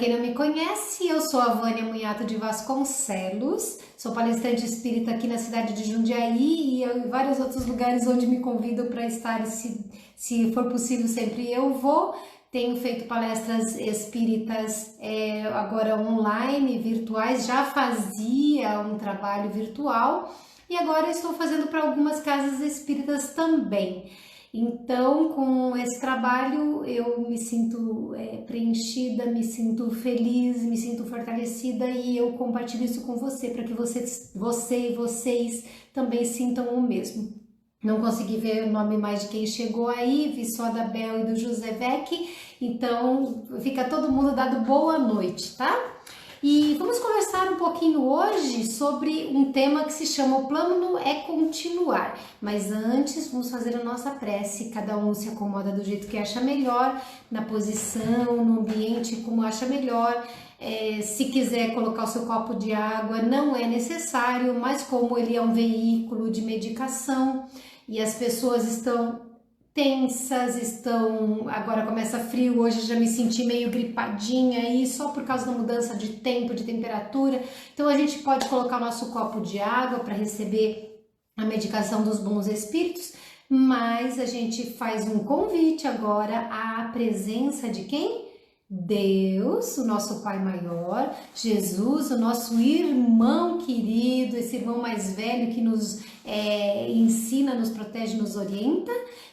quem não me conhece, eu sou a Vânia Munhato de Vasconcelos, sou palestrante espírita aqui na cidade de Jundiaí e em vários outros lugares onde me convidam para estar, se for possível sempre eu vou. Tenho feito palestras espíritas agora online, virtuais, já fazia um trabalho virtual e agora estou fazendo para algumas casas espíritas também. Então, com esse trabalho, eu me sinto preenchida, me sinto feliz, me sinto fortalecida e eu compartilho isso com você, para que você e vocês também sintam o mesmo. Não consegui ver o nome mais de quem chegou aí, vi só da Bel e do José Vec, então fica todo mundo dado boa noite, tá? E vamos conversar um pouquinho hoje sobre um tema que se chama O Plano é Continuar. Mas antes, vamos fazer a nossa prece. Cada um se acomoda do jeito que acha melhor, na posição, no ambiente como acha melhor. Se quiser colocar o seu copo de água, não é necessário, mas como ele é um veículo de medicação e as pessoas estão tensas, agora começa frio, hoje já me senti meio gripadinha aí, só por causa da mudança de tempo, de temperatura, então a gente pode colocar o nosso copo de água para receber a medicação dos bons espíritos, mas a gente faz um convite agora à presença de quem? Deus, o nosso Pai Maior, Jesus, o nosso irmão querido, esse irmão mais velho que nos ensina, nos protege, nos orienta,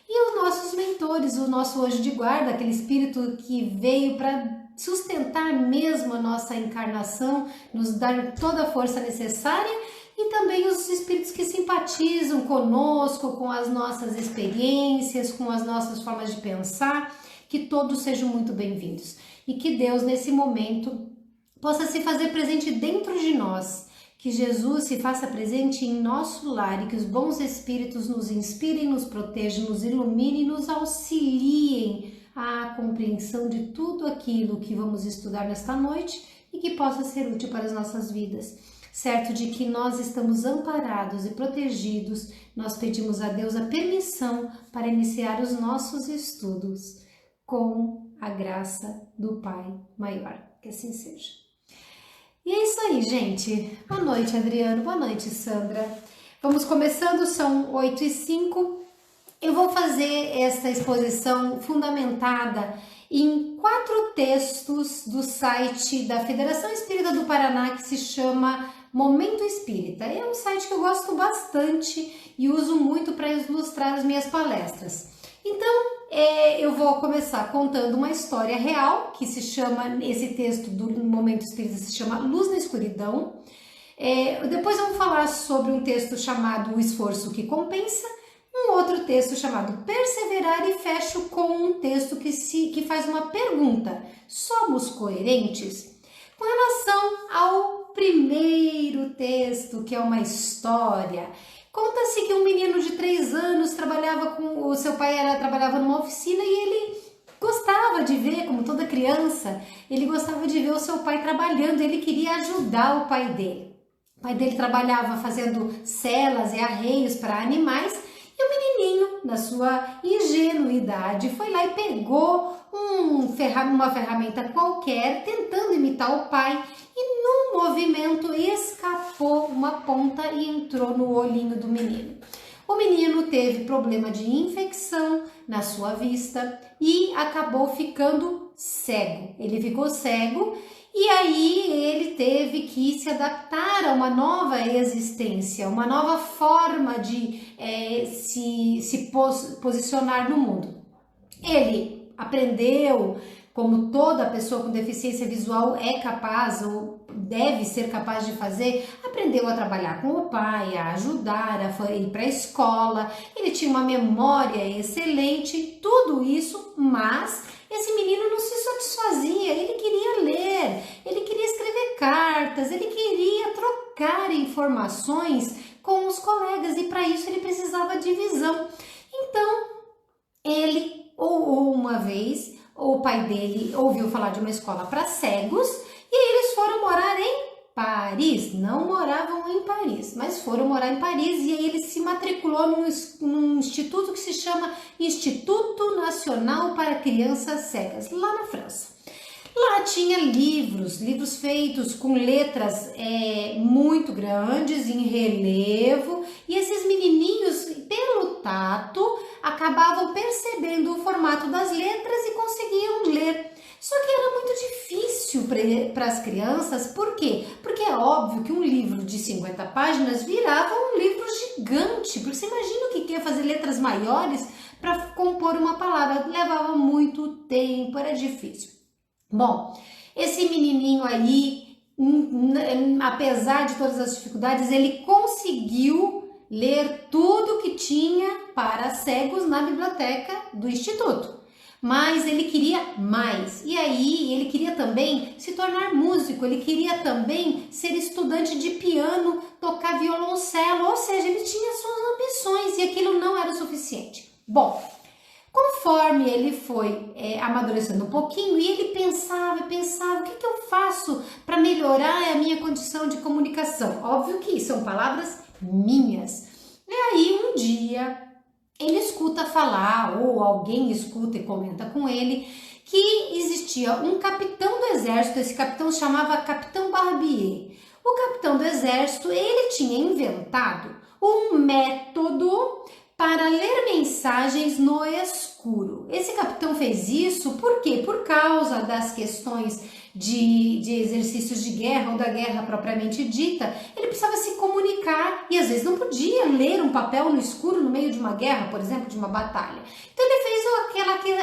e os nossos mentores, o nosso anjo de guarda, aquele espírito que veio para sustentar mesmo a nossa encarnação, nos dar toda a força necessária, e também os espíritos que simpatizam conosco, com as nossas experiências, com as nossas formas de pensar, que todos sejam muito bem-vindos. E que Deus, nesse momento, possa se fazer presente dentro de nós, que Jesus se faça presente em nosso lar e que os bons espíritos nos inspirem, nos protejam, nos iluminem, nos auxiliem à compreensão de tudo aquilo que vamos estudar nesta noite e que possa ser útil para as nossas vidas. Certo de que nós estamos amparados e protegidos, nós pedimos a Deus a permissão para iniciar os nossos estudos com a graça do Pai Maior. Que assim seja. E é isso aí, gente. Boa noite, Adriano. Boa noite, Sandra. Vamos começando, são 8h05. Eu vou fazer esta exposição fundamentada em 4 textos do site da Federação Espírita do Paraná, que se chama Momento Espírita. É um site que eu gosto bastante e uso muito para ilustrar as minhas palestras. Então, eu vou começar contando uma história real, que se chama, esse texto do Momento Espírita se chama Luz na Escuridão. Depois eu vou falar sobre um texto chamado O Esforço que Compensa, um outro texto chamado Perseverar e fecho com um texto que faz uma pergunta: somos coerentes? Com relação ao primeiro texto, que é uma história, conta-se que um menino de 3 anos o seu pai trabalhava numa oficina e ele gostava de ver, como toda criança, ele gostava de ver o seu pai trabalhando, ele queria ajudar o pai dele. O pai dele trabalhava fazendo celas e arreios para animais e o menininho, na sua ingenuidade, foi lá e pegou uma ferramenta qualquer, tentando imitar o pai, e num movimento escapou uma ponta e entrou no olhinho do menino. O menino teve problema de infecção na sua vista e acabou ficando cego. Ele ficou cego e aí ele teve que se adaptar a uma nova existência, uma nova forma de se posicionar no mundo. Ele aprendeu, como toda pessoa com deficiência visual é capaz ou deve ser capaz de fazer, aprendeu a trabalhar com o pai, a ajudar, a ir para a escola, ele tinha uma memória excelente, tudo isso, mas esse menino não se satisfazia, ele queria ler, ele queria escrever cartas, ele queria trocar informações com os colegas e para isso ele precisava de visão. Então, ele, ou uma vez, o pai dele ouviu falar de uma escola para cegos e aí eles foram morar em Paris. Não moravam em Paris, mas foram morar em Paris e aí ele se matriculou num instituto que se chama Instituto Nacional para Crianças Cegas, lá na França. Lá tinha livros feitos com letras muito grandes, em relevo, e esses menininhos, pelo tato, acabavam percebendo o formato das letras e conseguiam ler. Só que era muito difícil para as crianças, por quê? Porque é óbvio que um livro de 50 páginas virava um livro gigante, porque você imagina o que é fazer letras maiores para compor uma palavra, levava muito tempo, era difícil. Bom, esse menininho aí, apesar de todas as dificuldades, ele conseguiu ler tudo que tinha para cegos na biblioteca do Instituto. Mas ele queria mais, e aí ele queria também se tornar músico, ele queria também ser estudante de piano, tocar violoncelo, ou seja, ele tinha suas ambições e aquilo não era o suficiente. Bom, conforme ele foi amadurecendo um pouquinho, e ele pensava, o que eu faço para melhorar a minha condição de comunicação? Óbvio que são palavras minhas. E aí um dia ele escuta falar, ou alguém escuta e comenta com ele, que existia um capitão do exército, esse capitão se chamava Capitão Barbier. O capitão do exército, ele tinha inventado um método para ler mensagens no escuro. Esse capitão fez isso por quê? Por causa das questões de exercícios de guerra ou da guerra propriamente dita, ele precisava se comunicar e às vezes não podia ler um papel no escuro no meio de uma guerra, por exemplo, de uma batalha. Então ele fez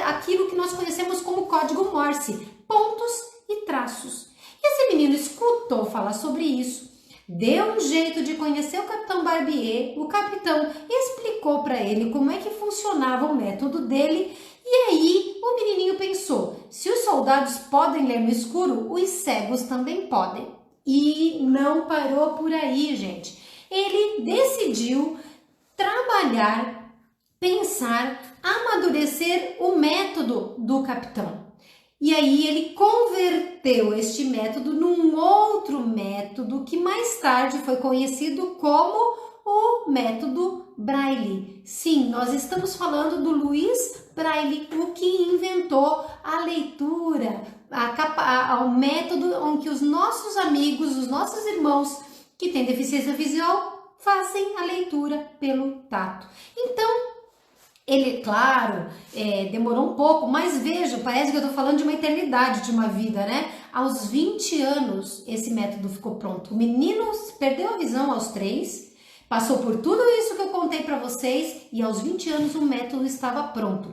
aquilo que nós conhecemos como código Morse, pontos e traços. E esse menino escutou falar sobre isso, deu um jeito de conhecer o Capitão Barbier, o capitão explicou para ele como é que funcionava o método dele, e aí o menininho pensou, se os soldados podem ler no escuro, os cegos também podem. E não parou por aí, gente. Ele decidiu trabalhar, pensar, amadurecer o método do capitão. E aí ele converteu este método num outro método que mais tarde foi conhecido como o método Braille. Sim, nós estamos falando do Louis Braille, o que inventou a leitura, o método em que os nossos amigos, os nossos irmãos que têm deficiência visual fazem a leitura pelo tato. Então, ele, claro, demorou um pouco, mas veja, parece que eu estou falando de uma eternidade, de uma vida, né? Aos 20 anos, esse método ficou pronto. O menino perdeu a visão aos 3, passou por tudo isso que eu contei para vocês e aos 20 anos o método estava pronto.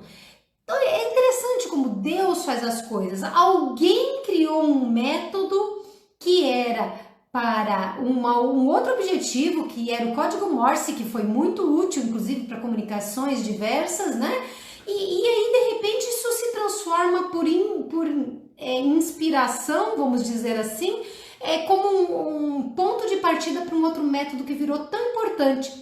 Então é interessante como Deus faz as coisas. Alguém criou um método que era para um outro objetivo, que era o código Morse, que foi muito útil, inclusive para comunicações diversas, né? E aí, de repente, isso se transforma por inspiração, vamos dizer assim, como um ponto de partida para um outro método que virou tão importante.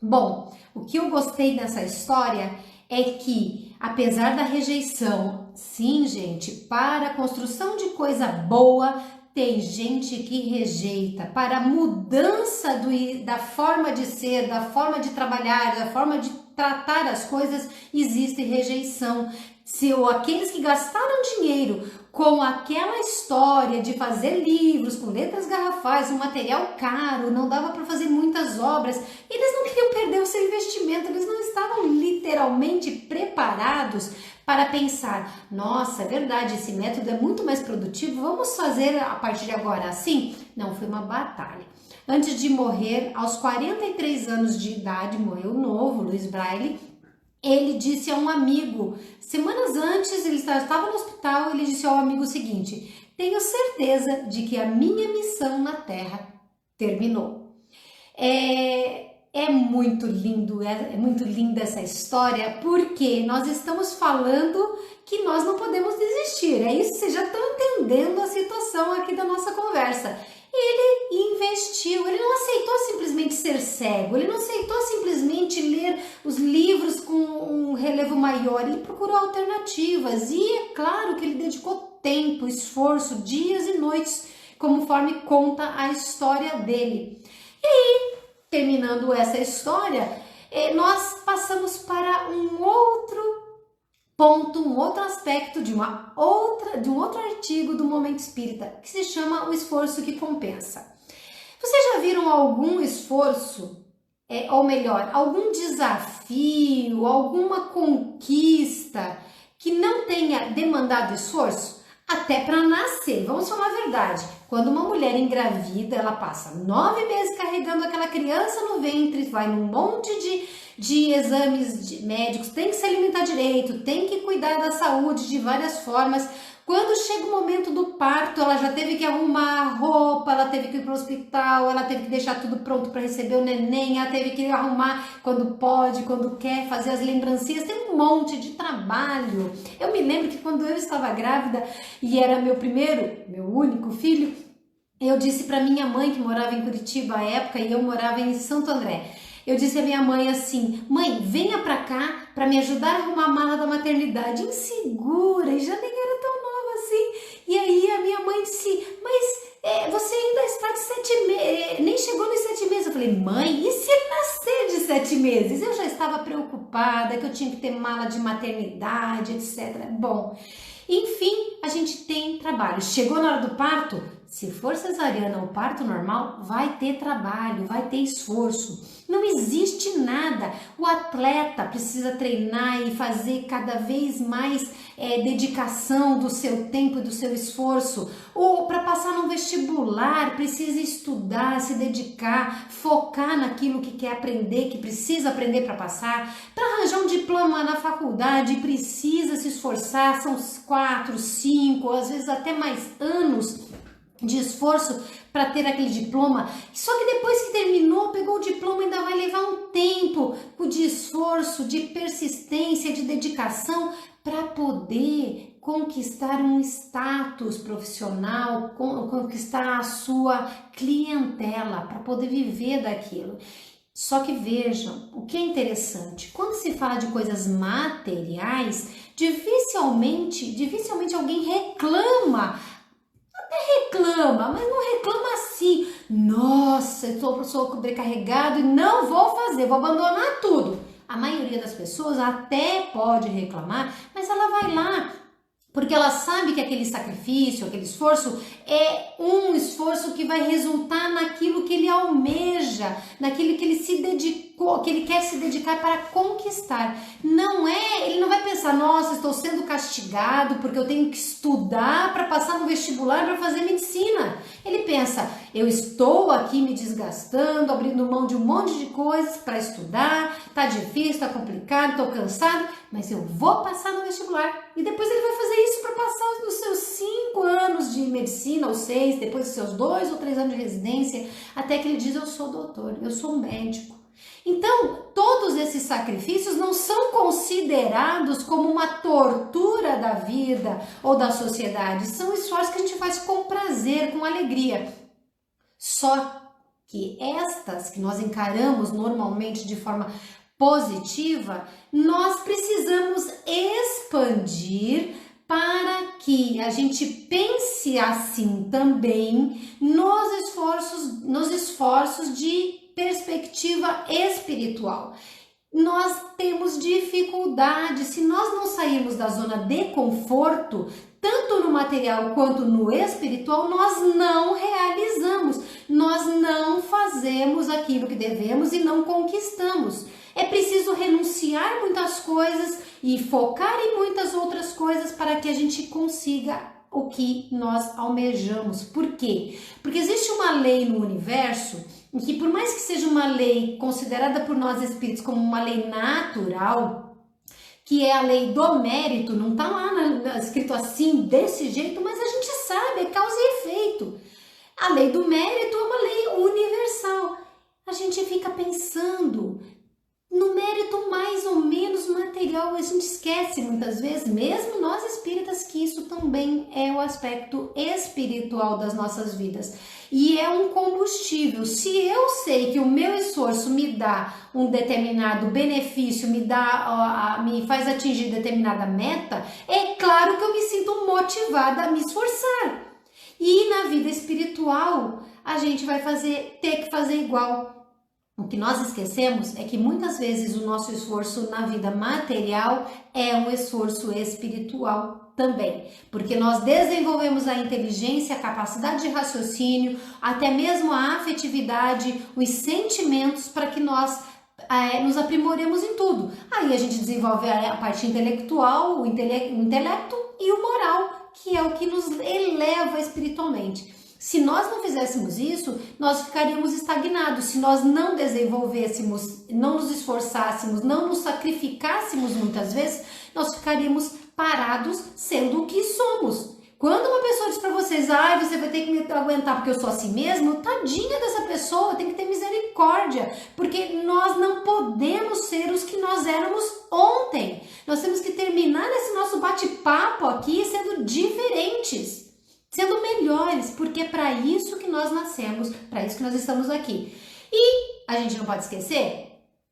Bom, o que eu gostei dessa história é que, apesar da rejeição, sim, gente, para a construção de coisa boa, tem gente que rejeita. Para a mudança da forma de ser, da forma de trabalhar, da forma de tratar as coisas, existe rejeição. Aqueles que gastaram dinheiro com aquela história de fazer livros com letras garrafais, um material caro, não dava para fazer muitas obras, eles não queriam perder o seu investimento, eles não estavam literalmente preparados para pensar, nossa, é verdade, esse método é muito mais produtivo, vamos fazer a partir de agora assim? Não, foi uma batalha. Antes de morrer, aos 43 anos de idade, morreu novo, Louis Braille, ele disse a um amigo, semanas antes, ele estava no hospital, ele disse ao amigo o seguinte, tenho certeza de que a minha missão na Terra terminou. É muito lindo, é muito linda essa história, porque nós estamos falando que nós não podemos desistir, é isso, vocês já estão entendendo a situação aqui da nossa conversa. Ele investiu, ele não aceitou simplesmente ser cego, ele não aceitou simplesmente ler os livros com um relevo maior, ele procurou alternativas e é claro que ele dedicou tempo, esforço, dias e noites, conforme conta a história dele. E aí, terminando essa história, nós passamos para um outro ponto, um outro aspecto de um outro artigo do Momento Espírita, que se chama o esforço que compensa. Vocês já viram algum esforço, ou melhor, algum desafio, alguma conquista que não tenha demandado esforço? Até para nascer, vamos falar a verdade, quando uma mulher engravida, ela passa 9 meses carregando aquela criança no ventre, vai num monte de exames médicos, tem que se alimentar direito, tem que cuidar da saúde de várias formas. Quando chega o momento do parto, ela já teve que arrumar a roupa, ela teve que ir para o hospital, ela teve que deixar tudo pronto para receber o neném, ela teve que arrumar quando pode, quando quer, fazer as lembrancinhas, tem um monte de trabalho. Eu me lembro que quando eu estava grávida e era meu único filho, eu disse para minha mãe, que morava em Curitiba à época e eu morava em Santo André, eu disse à minha mãe assim: mãe, venha pra cá para me ajudar a arrumar a mala da maternidade. Insegura, e já nem era tão nova assim. E aí a minha mãe disse: mas você ainda está de 7 meses, nem chegou nos 7 meses. Eu falei: mãe, e se ele nascer de 7 meses? Eu já estava preocupada que eu tinha que ter mala de maternidade, etc. Bom, enfim, a gente tem trabalho. Chegou na hora do parto, se for cesariana ou parto normal, vai ter trabalho, vai ter esforço. Não existe nada. O atleta precisa treinar e fazer cada vez mais dedicação do seu tempo e do seu esforço. Ou para passar no vestibular, precisa estudar, se dedicar, focar naquilo que quer aprender, que precisa aprender para passar. Para arranjar um diploma na faculdade, precisa se esforçar, são 4, 5, às vezes até mais anos de esforço para ter aquele diploma. Só que depois que terminou, pegou o diploma, ainda vai levar um tempo de esforço, de persistência, de dedicação para poder conquistar um status profissional, conquistar a sua clientela, para poder viver daquilo. Só que vejam, o que é interessante, quando se fala de coisas materiais, dificilmente alguém reclama, mas não reclama assim: nossa, eu sou sobrecarregado e não vou fazer, vou abandonar tudo. A maioria das pessoas até pode reclamar, mas ela vai lá, porque ela sabe que aquele sacrifício, aquele esforço é um esforço que vai resultar naquilo que ele almeja, naquilo que ele se dedicou, que ele quer se dedicar para conquistar. Ele não vai pensar: nossa, estou sendo castigado porque eu tenho que estudar para passar no vestibular para fazer medicina. Ele pensa: eu estou aqui me desgastando, abrindo mão de um monte de coisas para estudar, tá difícil, tá complicado, estou cansado, mas eu vou passar no vestibular. E depois ele vai fazer isso para passar os seus 5 anos de medicina, ou 6, depois dos seus 2 ou 3 anos de residência, até que ele diz: eu sou doutor, eu sou médico. Então, todos esses sacrifícios não são considerados como uma tortura da vida ou da sociedade, são esforços que a gente faz com prazer, com alegria. Só que estas que nós encaramos normalmente de forma positiva, nós precisamos expandir para que a gente pense assim também nos esforços de perspectiva espiritual. Nós temos dificuldade, se nós não sairmos da zona de conforto, tanto no material quanto no espiritual, nós não realizamos, nós não fazemos aquilo que devemos e não conquistamos. É preciso renunciar muitas coisas e focar em muitas outras coisas para que a gente consiga o que nós almejamos. Por quê? Porque existe uma lei no universo em que, por mais que seja uma lei considerada por nós espíritos como uma lei natural, que é a lei do mérito, não está lá escrito assim, desse jeito, mas a gente sabe, é causa e efeito. A lei do mérito é uma lei universal. A gente fica pensando no mérito mais ou menos material, a gente esquece muitas vezes, mesmo nós espíritas, que isso também é o aspecto espiritual das nossas vidas. E é um combustível. Se eu sei que o meu esforço me dá um determinado benefício, me faz atingir determinada meta, é claro que eu me sinto motivada a me esforçar. E na vida espiritual, a gente vai ter que fazer igual. O que nós esquecemos é que muitas vezes o nosso esforço na vida material é um esforço espiritual também, porque nós desenvolvemos a inteligência, a capacidade de raciocínio, até mesmo a afetividade, os sentimentos para que nós nos aprimoremos em tudo. Aí a gente desenvolve a parte intelectual, o intelecto e o moral, que é o que nos eleva espiritualmente. Se nós não fizéssemos isso, nós ficaríamos estagnados. Se nós não desenvolvêssemos, não nos esforçássemos, não nos sacrificássemos muitas vezes, nós ficaríamos parados sendo o que somos. Quando uma pessoa diz para vocês, você vai ter que me aguentar porque eu sou assim mesmo, tadinha dessa pessoa, tem que ter misericórdia, porque nós não podemos ser os que nós éramos ontem. Nós temos que terminar esse nosso bate-papo aqui sendo diferentes, sendo melhores, porque é para isso que nós nascemos, para isso que nós estamos aqui. E a gente não pode esquecer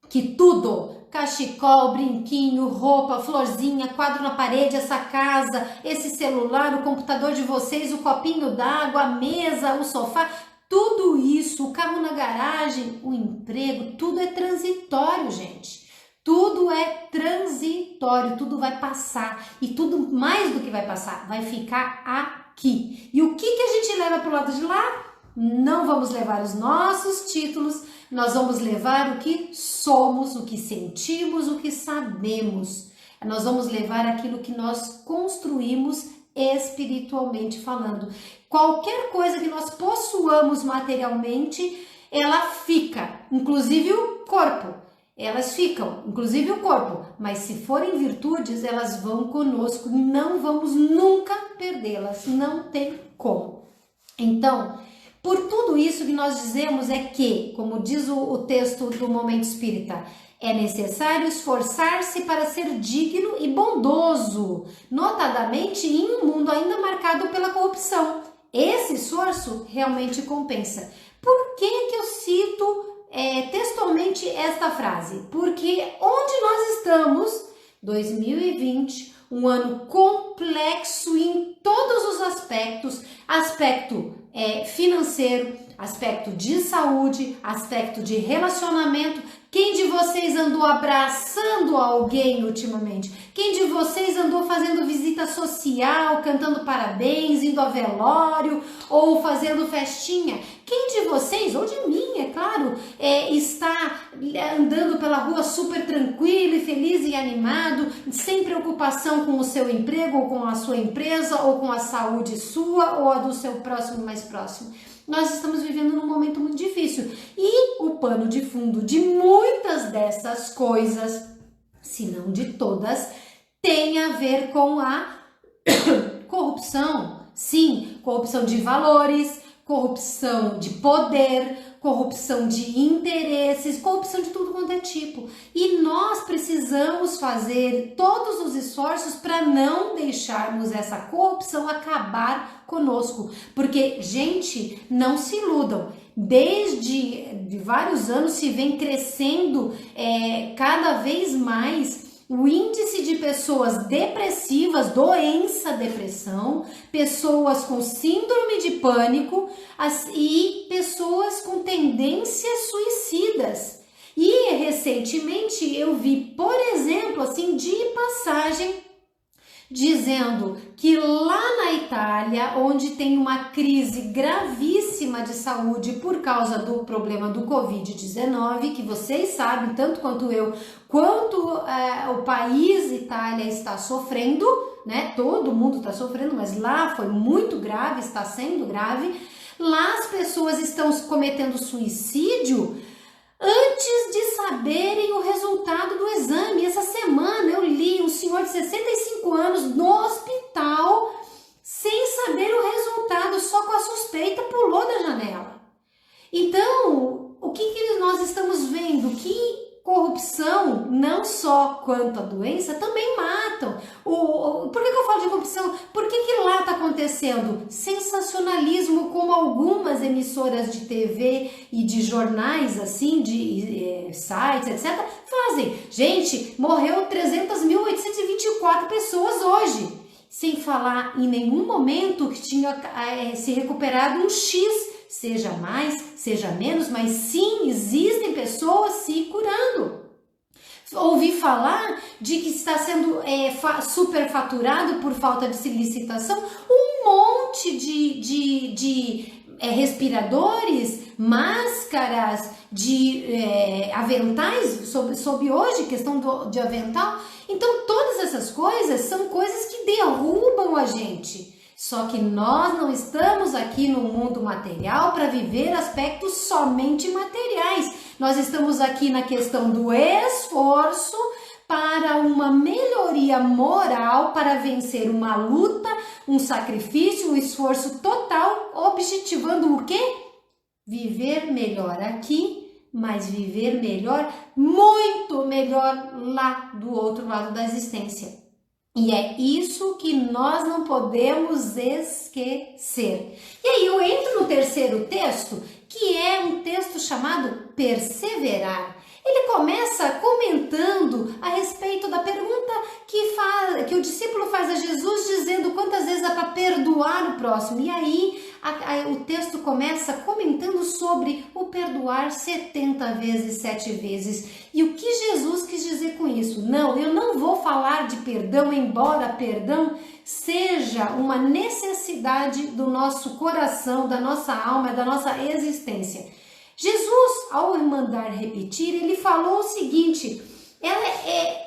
que tudo, cachecol, brinquinho, roupa, florzinha, quadro na parede, essa casa, esse celular, o computador de vocês, o copinho d'água, a mesa, o sofá, tudo isso, o carro na garagem, o emprego, tudo é transitório, gente. Tudo é transitório, tudo vai passar e tudo mais do que vai passar, vai ficar aqui. E o que a gente leva para o lado de lá? Não vamos levar os nossos títulos, nós vamos levar o que somos, o que sentimos, o que sabemos. Nós vamos levar aquilo que nós construímos espiritualmente falando. Qualquer coisa que nós possuamos materialmente, ela fica, inclusive o corpo. Elas ficam, inclusive o corpo, mas se forem virtudes, elas vão conosco, não vamos nunca perdê-las, não tem como. Então, por tudo isso que nós dizemos é que, como diz o texto do Momento Espírita, é necessário esforçar-se para ser digno e bondoso, notadamente em um mundo ainda marcado pela corrupção. Esse esforço realmente compensa. Por que eu cito textualmente esta frase? Porque onde nós estamos, 2020, um ano complexo em todos os aspectos, aspecto financeiro, aspecto de saúde, aspecto de relacionamento. Quem de vocês andou abraçando alguém ultimamente? Quem de vocês andou fazendo visita social, cantando parabéns, indo a velório ou fazendo festinha? Quem de vocês, ou de mim, é claro, está andando pela rua super tranquilo e feliz e animado, sem preocupação com o seu emprego ou com a sua empresa ou com a saúde sua ou a do seu próximo mais próximo? Nós estamos vivendo num momento muito difícil e o pano de fundo de muitas dessas coisas, se não de todas, tem a ver com a corrupção. Sim, corrupção de valores, corrupção de poder, corrupção de interesses, corrupção de tudo quanto é tipo. E nós precisamos fazer todos os esforços para não deixarmos essa corrupção acabar conosco. Porque, gente, não se iludam. Desde vários anos se vem crescendo cada vez mais o índice de pessoas depressivas, doença depressão, pessoas com síndrome de pânico e pessoas com tendências suicidas. E recentemente eu vi, por exemplo, assim, de passagem, dizendo que lá na Itália, onde tem uma crise gravíssima de saúde por causa do problema do Covid-19, que vocês sabem, tanto quanto eu, quanto o país Itália está sofrendo, né? Todo mundo está sofrendo, mas lá foi muito grave, está sendo grave. Lá as pessoas estão cometendo suicídio antes de saberem o resultado do exame. Essa semana eu li um senhor de 65 anos no hospital, sem saber o resultado, só com a suspeita, pulou da janela. Então, o que nós estamos vendo? Que corrupção, não só quanto a doença, também matam. Por que eu falo de corrupção? Por que lá está acontecendo? Sensacionalismo, como algumas emissoras de TV e de jornais, assim, de sites, etc., fazem. Gente, morreu 300.824 pessoas hoje. Sem falar em nenhum momento que tinha se recuperado um X seja mais, seja menos, mas sim, existem pessoas se curando. Ouvi falar de que está sendo superfaturado por falta de licitação um monte de respiradores, máscaras, de aventais, sobre hoje, questão de avental. Então, todas essas coisas são coisas que derrubam a gente. Só que nós não estamos aqui no mundo material para viver aspectos somente materiais. Nós estamos aqui na questão do esforço para uma melhoria moral, para vencer uma luta, um sacrifício, um esforço total, objetivando o quê? Viver melhor aqui, mas viver melhor, muito melhor lá do outro lado da existência. E é isso que nós não podemos esquecer. E aí eu entro no terceiro texto, que é um texto chamado Perseverar. Ele começa comentando a respeito da pergunta que o discípulo faz a Jesus, dizendo quantas vezes dá para perdoar o próximo. E aí o texto começa comentando sobre o perdoar 70 vezes, 7 vezes. E o que Jesus quis dizer com isso? Não, eu não vou falar de perdão, embora perdão seja uma necessidade do nosso coração, da nossa alma, da nossa existência. Jesus, ao mandar repetir, ele falou o seguinte: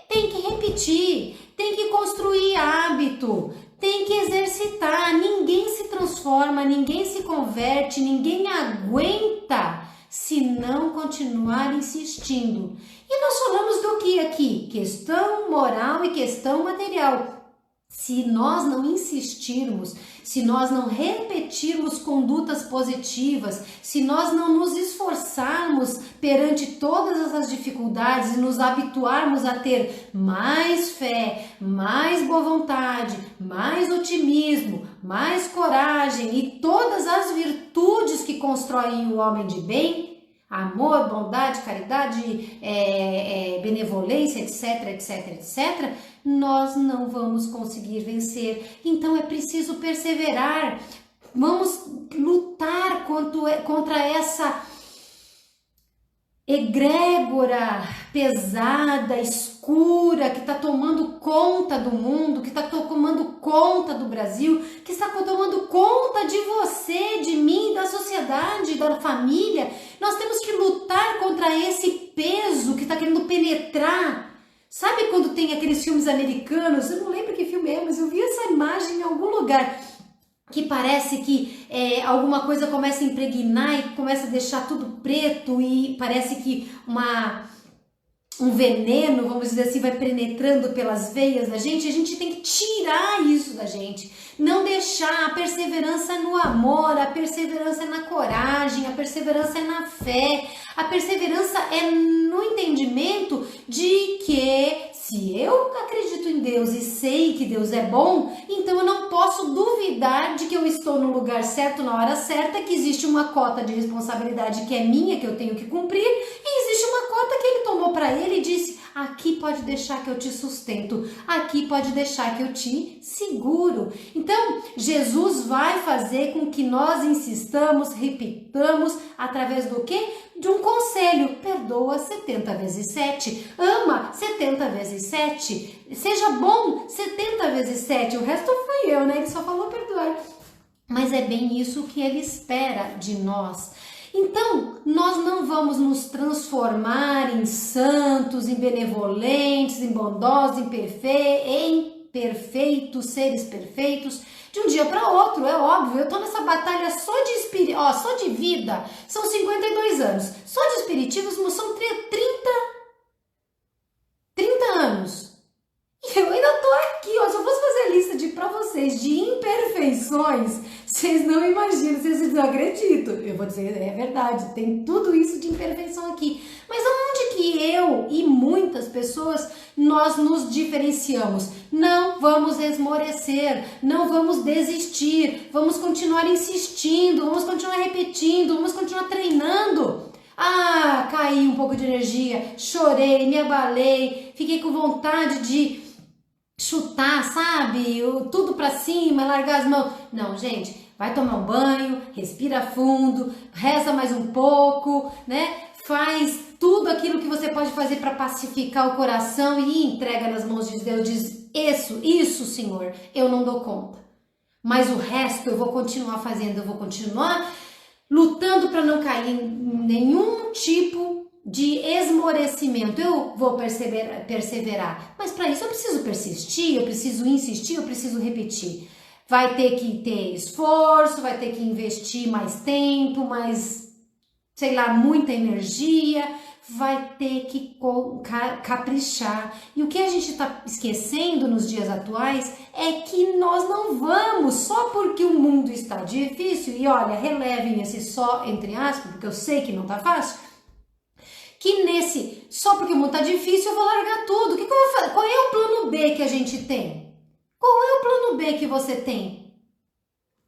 tem que repetir, tem que construir hábito, tem que exercitar. Ninguém se transforma, ninguém se converte, ninguém aguenta se não continuar insistindo. E nós falamos do que aqui? Questão moral e questão material. Se nós não insistirmos, se nós não repetirmos condutas positivas, se nós não nos esforçarmos perante todas essas dificuldades e nos habituarmos a ter mais fé, mais boa vontade, mais otimismo, mais coragem e todas as virtudes que constroem o homem de bem, amor, bondade, caridade, benevolência, etc, etc, etc, nós não vamos conseguir vencer. Então é preciso perseverar. Vamos lutar contra essa egrégora pesada, escura, que está tomando conta do mundo, que está tomando conta do Brasil, que está tomando conta de você, de mim, da sociedade, da família. Nós temos que lutar contra esse peso que está querendo penetrar. Sabe quando tem aqueles filmes americanos? Eu não lembro que filme é, mas eu vi essa imagem em algum lugar, que parece que alguma coisa começa a impregnar e começa a deixar tudo preto e parece que um veneno, vamos dizer assim, vai penetrando pelas veias da gente. A gente tem que tirar isso da gente, não deixar. A perseverança é no amor, a perseverança é na coragem, a perseverança é na fé, a perseverança é no entendimento de que se eu acredito em Deus e sei que Deus é bom, então eu não posso duvidar de que eu estou no lugar certo, na hora certa, que existe uma cota de responsabilidade que é minha, que eu tenho que cumprir, e existe uma cota que ele tomou para ele e disse: aqui pode deixar que eu te sustento, aqui pode deixar que eu te seguro. Então, Jesus vai fazer com que nós insistamos, repitamos, através do quê? De um conselho: perdoa 70 vezes 7, ama 70 vezes 7, seja bom 70 vezes 7. O resto foi eu, né? Ele só falou perdoar. Mas é bem isso que ele espera de nós. Então, nós não vamos nos transformar em santos, em benevolentes, em bondosos, em perfeitos, seres perfeitos, de um dia para outro, é óbvio. Eu tô nessa batalha só de vida, são 52 anos. Só de espiritismo são 30 anos. E eu ainda tô aqui, ó. Se eu fosse fazer a lista pra vocês de imperfeições, vocês não imaginam, vocês não acreditam. Eu vou dizer, é verdade, tem tudo isso de imperfeição aqui. Mas aonde que eu e muitas pessoas, nós nos diferenciamos? Não vamos esmorecer, não vamos desistir, vamos continuar insistindo, vamos continuar repetindo, vamos continuar treinando. Ah, caí um pouco de energia, chorei, me abalei, fiquei com vontade de chutar, sabe? Tudo pra cima, largar as mãos. Não, gente, Vai tomar um banho, respira fundo, reza mais um pouco, né? Faz tudo aquilo que você pode fazer para pacificar o coração e entrega nas mãos de Deus. Diz, isso, Senhor, eu não dou conta. Mas o resto eu vou continuar fazendo, eu vou continuar lutando para não cair em nenhum tipo de esmorecimento. Eu vou perseverar. Mas para isso eu preciso persistir, eu preciso insistir, eu preciso repetir. Vai ter que ter esforço, vai ter que investir mais tempo, mais, sei lá, muita energia, vai ter que caprichar. E o que a gente está esquecendo nos dias atuais é que nós não vamos, só porque o mundo está difícil, e olha, relevem esse só entre aspas, porque eu sei que não tá fácil, que só porque o mundo tá difícil eu vou largar tudo. O que eu vou fazer? Qual é o plano B que a gente tem? Qual é o plano B que você tem?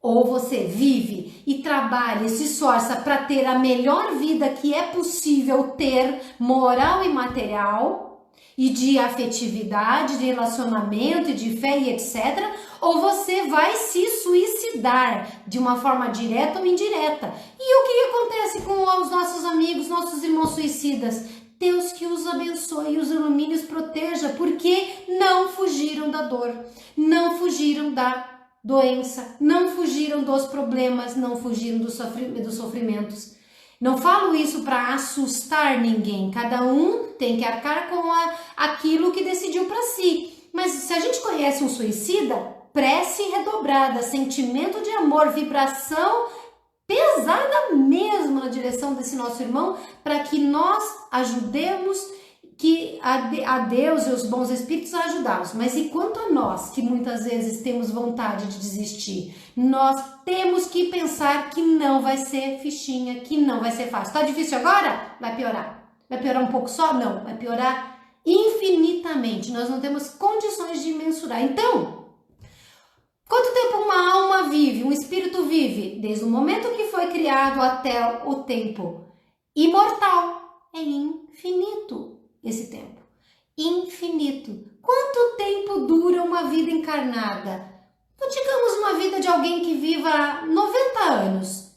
Ou você vive e trabalha e se esforça para ter a melhor vida que é possível ter, moral e material, e de afetividade, de relacionamento, de fé e etc. Ou você vai se suicidar de uma forma direta ou indireta. E o que acontece com os nossos amigos, nossos irmãos suicidas? Deus que os abençoe, os ilumine, os proteja, porque não fugiram da dor, não fugiram da doença, não fugiram dos problemas, não fugiram dos sofrimentos. Não falo isso para assustar ninguém, cada um tem que arcar com aquilo que decidiu para si. Mas se a gente conhece um suicida, prece redobrada, sentimento de amor, vibração pesada mesmo na direção desse nosso irmão, para que nós ajudemos a Deus e os bons espíritos a ajudá-los. Mas e quanto a nós, que muitas vezes temos vontade de desistir, nós temos que pensar que não vai ser fichinha, que não vai ser fácil. Tá difícil agora? Vai piorar. Vai piorar um pouco só? Não, vai piorar infinitamente. Nós não temos condições de mensurar. Então, quanto tempo uma alma vive, um espírito vive? Desde o momento que foi criado até o tempo imortal. É infinito esse tempo. Infinito. Quanto tempo dura uma vida encarnada? Digamos uma vida de alguém que viva 90 anos.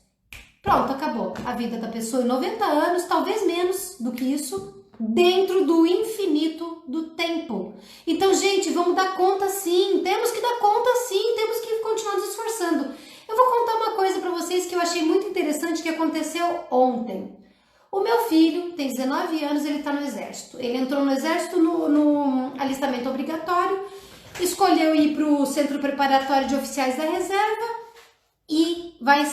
Pronto, acabou. A vida da pessoa em 90 anos, talvez menos do que isso, dentro do infinito do tempo. Então, gente, vamos dar conta sim, temos que dar conta sim, temos que continuar nos esforçando. Eu vou contar uma coisa para vocês que eu achei muito interessante que aconteceu ontem. O meu filho tem 19 anos, ele está no exército. Ele entrou no exército no alistamento obrigatório, escolheu ir para o centro preparatório de oficiais da reserva e vai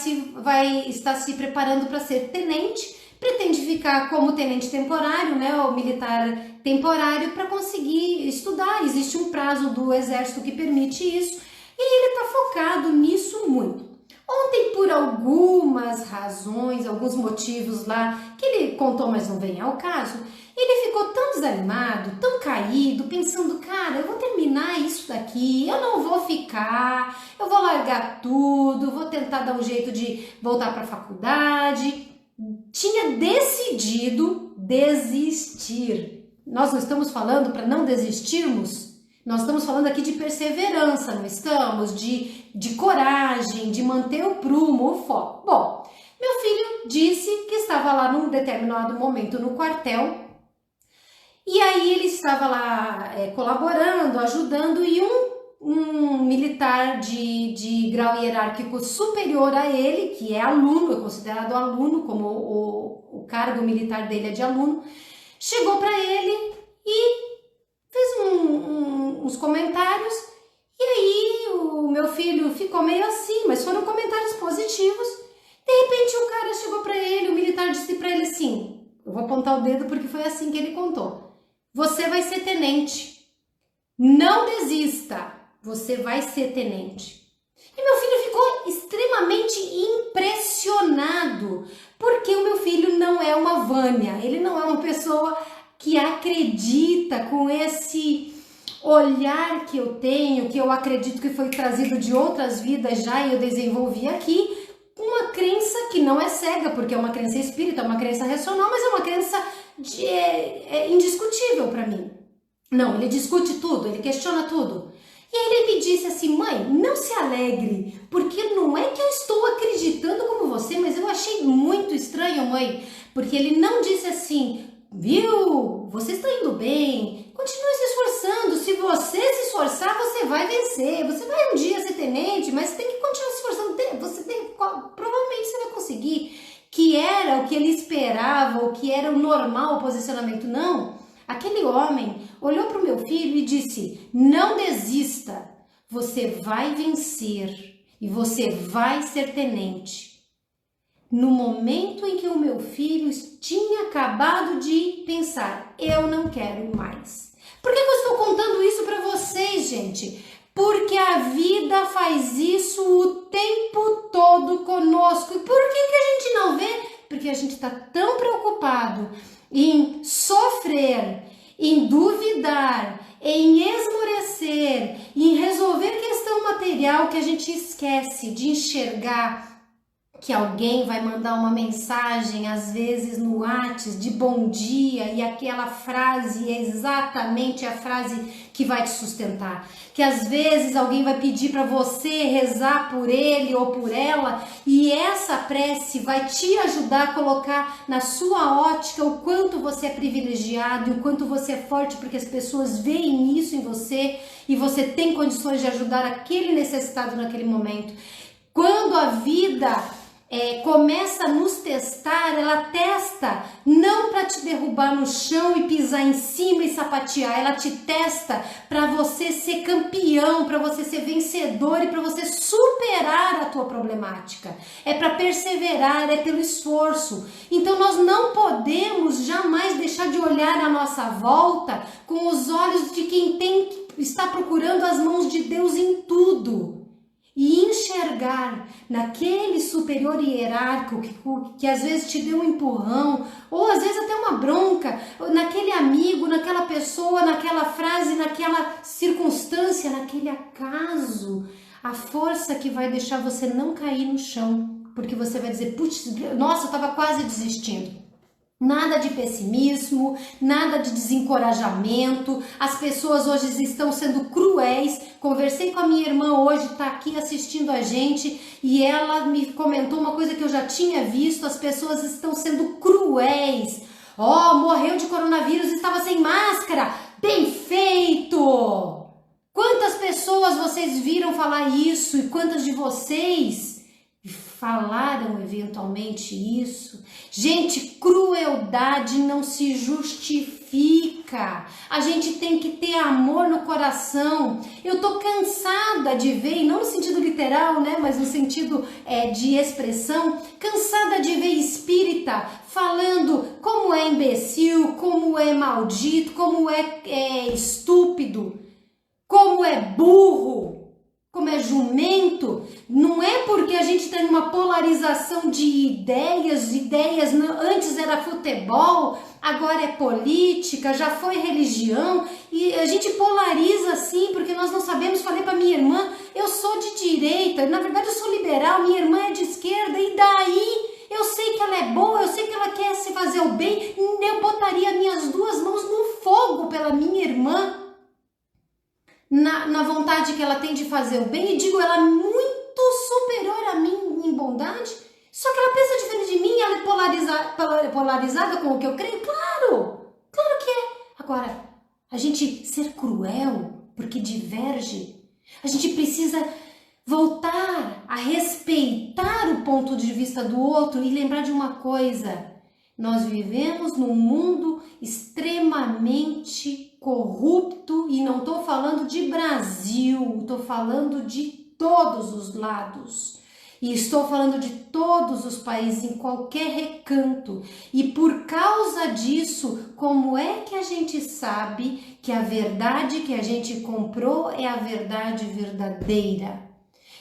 estar se preparando para ser tenente. Pretende ficar como tenente temporário, né, ou militar temporário, para conseguir estudar. Existe um prazo do exército que permite isso e ele está focado nisso muito. Ontem, por algumas razões, alguns motivos lá, que ele contou, mas não vem ao caso, ele ficou tão desanimado, tão caído, pensando, cara, eu vou terminar isso daqui, eu não vou ficar, eu vou largar tudo, vou tentar dar um jeito de voltar para a faculdade. Tinha decidido desistir. Nós não estamos falando para não desistirmos, nós estamos falando aqui de perseverança, não estamos? De coragem, de manter o prumo, o foco. Bom, meu filho disse que estava lá num determinado momento no quartel e aí ele estava lá colaborando, ajudando e um militar de grau hierárquico superior a ele, que é aluno, é considerado aluno, como o cargo militar dele é de aluno, chegou para ele e fez uns comentários e aí o meu filho ficou meio assim, mas foram comentários positivos. De repente o cara chegou para ele, o militar disse para ele assim, eu vou apontar o dedo porque foi assim que ele contou, você vai ser tenente, não desista, você vai ser tenente. E meu filho ficou extremamente impressionado, porque o meu filho não é uma Vânia, ele não é uma pessoa que acredita com esse olhar que eu tenho, que eu acredito que foi trazido de outras vidas já e eu desenvolvi aqui, uma crença que não é cega, porque é uma crença espírita, é uma crença racional, mas é uma crença indiscutível para mim. Não, ele discute tudo, ele questiona tudo. E aí ele me disse assim, mãe, não se alegre, porque não é que eu estou acreditando como você, mas eu achei muito estranho, mãe, porque ele não disse assim, viu, você está indo bem, continue se esforçando, se você se esforçar, você vai vencer, você vai um dia ser tenente, mas tem que continuar se esforçando, provavelmente você vai conseguir, que era o que ele esperava, o que era o normal, o posicionamento, não. Aquele homem olhou para o meu filho e disse, não desista, você vai vencer e você vai ser tenente. No momento em que o meu filho tinha acabado de pensar, eu não quero mais. Por que eu estou contando isso para vocês, gente? Porque a vida faz isso o tempo todo conosco. E por que a gente não vê? Porque a gente está tão preocupado em sofrer, em duvidar, em esmorecer, em resolver questão material que a gente esquece de enxergar que alguém vai mandar uma mensagem, às vezes no WhatsApp, de bom dia, e aquela frase é exatamente a frase que vai te sustentar. Que às vezes alguém vai pedir para você rezar por ele ou por ela, e essa prece vai te ajudar a colocar na sua ótica o quanto você é privilegiado e o quanto você é forte, porque as pessoas veem isso em você e você tem condições de ajudar aquele necessitado naquele momento. Quando a vida começa a nos testar, ela testa não para te derrubar no chão e pisar em cima e sapatear, ela te testa para você ser campeão, para você ser vencedor e para você superar a tua problemática. É para perseverar, é pelo esforço. Então nós não podemos jamais deixar de olhar à nossa volta com os olhos de quem está procurando as mãos de Deus em tudo. E enxergar naquele superior hierárquico que às vezes te deu um empurrão, ou às vezes até uma bronca, naquele amigo, naquela pessoa, naquela frase, naquela circunstância, naquele acaso, a força que vai deixar você não cair no chão, porque você vai dizer, putz, nossa, eu estava quase desistindo. Nada de pessimismo, nada de desencorajamento, as pessoas hoje estão sendo cruéis. Conversei com a minha irmã hoje, está aqui assistindo a gente, e ela me comentou uma coisa que eu já tinha visto, as pessoas estão sendo cruéis. Morreu de coronavírus, estava sem máscara, bem feito! Quantas pessoas vocês viram falar isso e quantas de vocês falaram eventualmente isso? Gente, crueldade não se justifica. A gente tem que ter amor no coração. Eu tô cansada de ver, e não no sentido literal, né, mas no sentido de expressão, cansada de ver espírita falando como é imbecil, como é maldito, como é estúpido, como é burro, como é jumento. Não é porque a gente tem uma polarização de ideias antes era futebol, agora é política, já foi religião, e a gente polariza assim porque nós não sabemos. Falei para minha irmã, eu sou de direita, na verdade eu sou liberal, minha irmã é de esquerda, e daí? Eu sei que ela é boa, eu sei que ela quer se fazer o bem, eu botaria minhas duas mãos no fogo pela minha irmã, na vontade que ela tem de fazer o bem, e digo, ela é muito superior a mim em bondade, só que ela pensa diferente de mim, ela é polarizada com o que eu creio, claro que é. Agora, a gente ser cruel porque diverge, a gente precisa voltar a respeitar o ponto de vista do outro e lembrar de uma coisa: nós vivemos num mundo extremamente corrupto, e não estou falando de Brasil, estou falando de todos os lados. E estou falando de todos os países, em qualquer recanto. E por causa disso, como é que a gente sabe que a verdade que a gente comprou é a verdade verdadeira?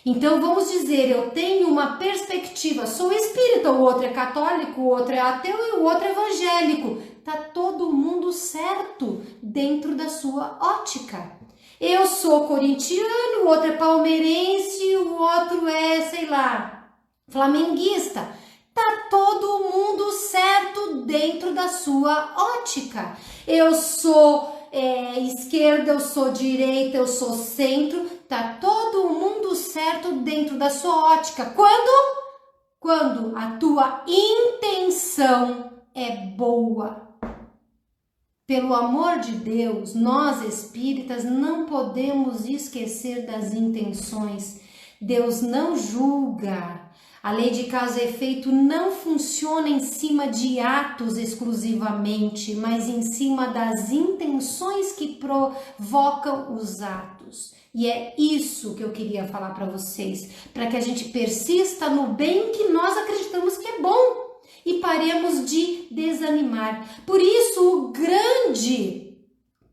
Então vamos dizer, eu tenho uma perspectiva, sou espírita, o outro é católico, o outro é ateu e o outro é evangélico. Tá todo mundo certo dentro da sua ótica. Eu sou corintiano, o outro é palmeirense, o outro é, sei lá, flamenguista. Tá todo mundo certo dentro da sua ótica. Eu sou esquerda, eu sou direita, eu sou centro. Tá todo mundo certo dentro da sua ótica. Quando a tua intenção é boa. Pelo amor de Deus, nós espíritas não podemos esquecer das intenções. Deus não julga. A lei de causa e efeito não funciona em cima de atos exclusivamente, mas em cima das intenções que provocam os atos. E é isso que eu queria falar para vocês, para que a gente persista no bem que nós acreditamos que é bom e paremos de desanimar. Por isso, o grande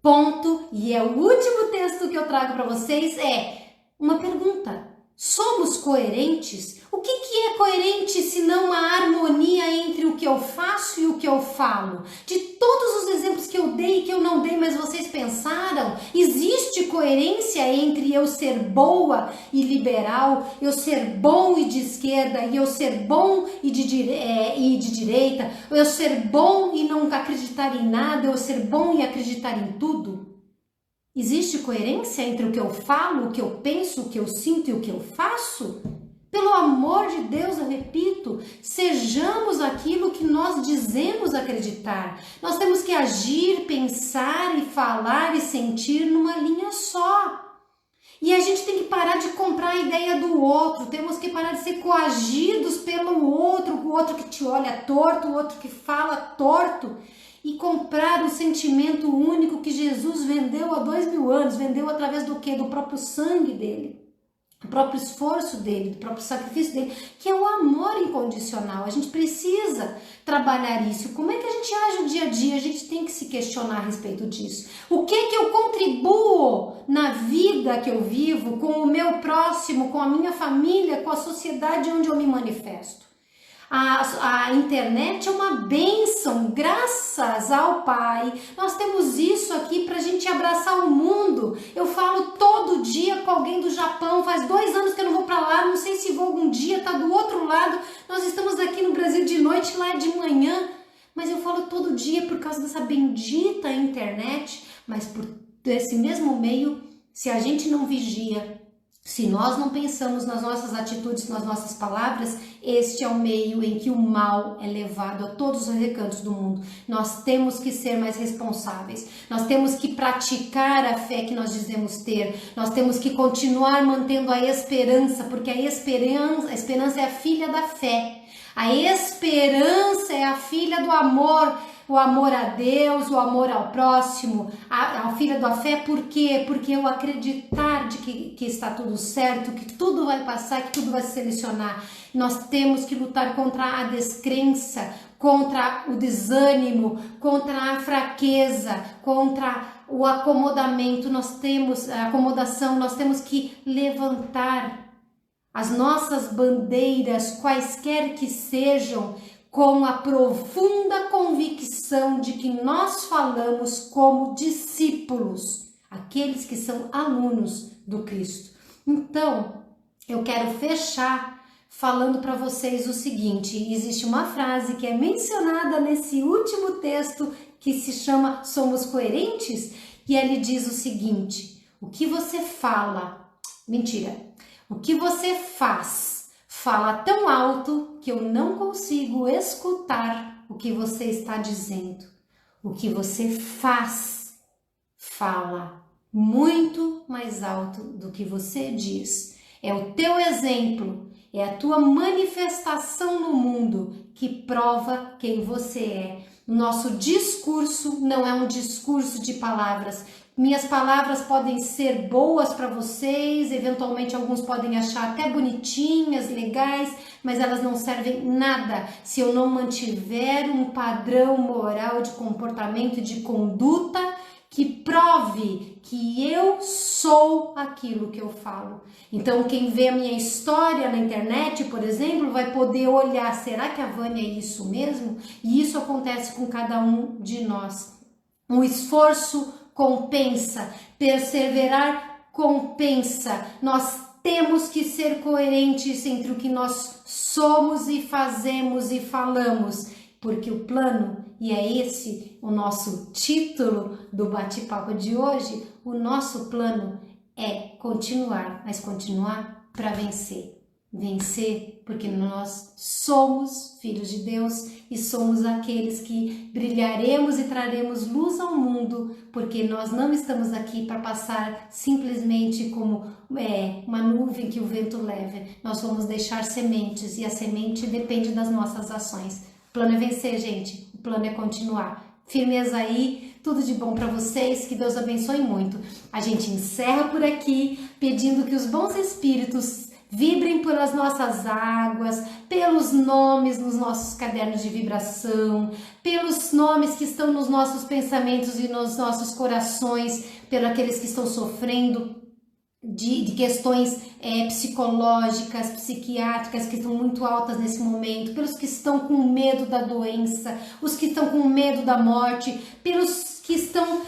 ponto, e é o último texto que eu trago para vocês, é uma pergunta. Somos coerentes? O que é coerente se não a harmonia entre o que eu faço e o que eu falo? De todos os exemplos que eu dei e que eu não dei, mas vocês pensaram, existe coerência entre eu ser boa e liberal, eu ser bom e de esquerda, e eu ser bom e de direita, eu ser bom e não acreditar em nada, eu ser bom e acreditar em tudo? Existe coerência entre o que eu falo, o que eu penso, o que eu sinto e o que eu faço? Pelo amor de Deus, eu repito, sejamos aquilo que nós dizemos acreditar. Nós temos que agir, pensar e falar e sentir numa linha só. E a gente tem que parar de comprar a ideia do outro, temos que parar de ser coagidos pelo outro, o outro que te olha torto, o outro que fala torto. E comprar o sentimento único que Jesus vendeu há 2000 anos, vendeu através do quê? Do próprio sangue dele, do próprio esforço dele, do próprio sacrifício dele, que é o amor incondicional. A gente precisa trabalhar isso. Como é que a gente age no dia a dia? A gente tem que se questionar a respeito disso. O que eu contribuo na vida que eu vivo, com o meu próximo, com a minha família, com a sociedade onde eu me manifesto? A internet é uma bênção, graças ao Pai. Nós temos isso aqui para a gente abraçar o mundo. Eu falo todo dia com alguém do Japão, faz 2 anos que eu não vou para lá, não sei se vou algum dia, tá do outro lado. Nós estamos aqui no Brasil de noite, lá é de manhã, mas eu falo todo dia por causa dessa bendita internet. Mas por esse mesmo meio, se a gente não vigia, se nós não pensamos nas nossas atitudes, nas nossas palavras, este é o meio em que o mal é levado a todos os recantos do mundo. Nós temos que ser mais responsáveis, nós temos que praticar a fé que nós dizemos ter, nós temos que continuar mantendo a esperança, porque a esperança é a filha da fé, a esperança é a filha do amor, o amor a Deus, o amor ao próximo, a filha da fé. Por quê? Porque eu acreditar de que está tudo certo, que tudo vai passar, que tudo vai se selecionar. Nós temos que lutar contra a descrença, contra o desânimo, contra a fraqueza, contra o acomodamento. Nós temos a acomodação, nós temos que levantar as nossas bandeiras, quaisquer que sejam, com a profunda convicção de que nós falamos como discípulos, aqueles que são alunos do Cristo. Então, eu quero fechar falando para vocês o seguinte: existe uma frase que é mencionada nesse último texto que se chama Somos Coerentes, e ele diz o seguinte: o que você fala, o que você fala tão alto que eu não consigo escutar o que você está dizendo. O que você fala muito mais alto do que você diz. É o teu exemplo, é a tua manifestação no mundo que prova quem você é. O nosso discurso não é um discurso de palavras. Minhas palavras podem ser boas para vocês, eventualmente alguns podem achar até bonitinhas, legais, mas elas não servem nada se eu não mantiver um padrão moral de comportamento e de conduta que prove que eu sou aquilo que eu falo. Então, quem vê a minha história na internet, por exemplo, vai poder olhar, será que a Vânia é isso mesmo? E isso acontece com cada um de nós. Um esforço compensa, perseverar compensa. Nós temos que ser coerentes entre o que nós somos e fazemos e falamos. porque o plano, e é esse o nosso título do bate-papo de hoje, o nosso plano é continuar, mas continuar para vencer. Vencer porque nós somos filhos de Deus e somos aqueles que brilharemos e traremos luz ao mundo, porque nós não estamos aqui para passar simplesmente como uma nuvem que o vento leve. Nós vamos deixar sementes e a semente depende das nossas ações. O plano é vencer, gente. O plano é continuar. Firmeza aí, tudo de bom para vocês, que Deus abençoe muito. A gente encerra por aqui pedindo que os bons espíritos vibrem pelas nossas águas, pelos nomes nos nossos cadernos de vibração, pelos nomes que estão nos nossos pensamentos e nos nossos corações, pelos aqueles que estão sofrendo de questões psicológicas, psiquiátricas que estão muito altas nesse momento, pelos que estão com medo da doença, os que estão com medo da morte, pelos que estão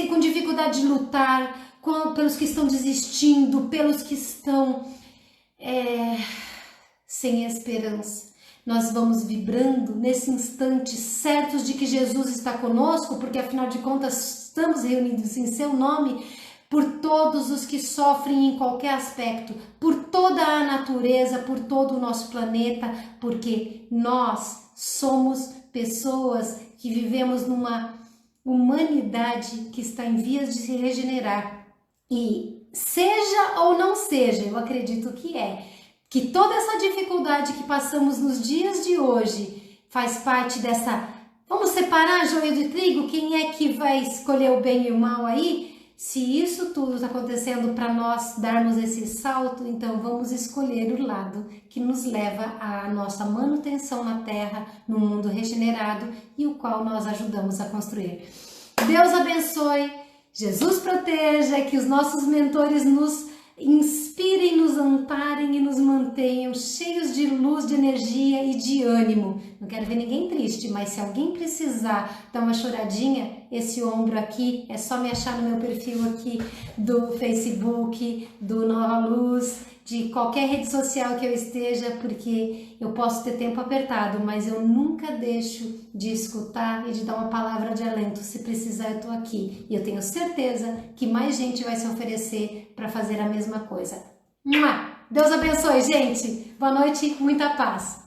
com dificuldade de lutar, pelos que estão desistindo, pelos que estão sem esperança. Nós vamos vibrando nesse instante, certos de que Jesus está conosco, porque afinal de contas estamos reunidos em seu nome, por todos os que sofrem em qualquer aspecto, por toda a natureza, por todo o nosso planeta, porque nós somos pessoas que vivemos numa humanidade que está em vias de se regenerar. E seja ou não seja, eu acredito que toda essa dificuldade que passamos nos dias de hoje faz parte dessa... Vamos separar joio de trigo? Quem é que vai escolher o bem e o mal aí? Se isso tudo está acontecendo para nós darmos esse salto, então vamos escolher o lado que nos leva à nossa manutenção na Terra, no mundo regenerado e o qual nós ajudamos a construir. Deus abençoe, Jesus proteja, que os nossos mentores nos inspirem, nos amparem e nos mantenham cheios de luz, de energia e de ânimo. Não quero ver ninguém triste, mas se alguém precisar dar uma choradinha, esse ombro aqui, é só me achar no meu perfil aqui do Facebook, do Nova Luz, de qualquer rede social que eu esteja, porque eu posso ter tempo apertado, mas eu nunca deixo de escutar e de dar uma palavra de alento. Se precisar, eu tô aqui. E eu tenho certeza que mais gente vai se oferecer para fazer a mesma coisa. Deus abençoe, gente! Boa noite, muita paz!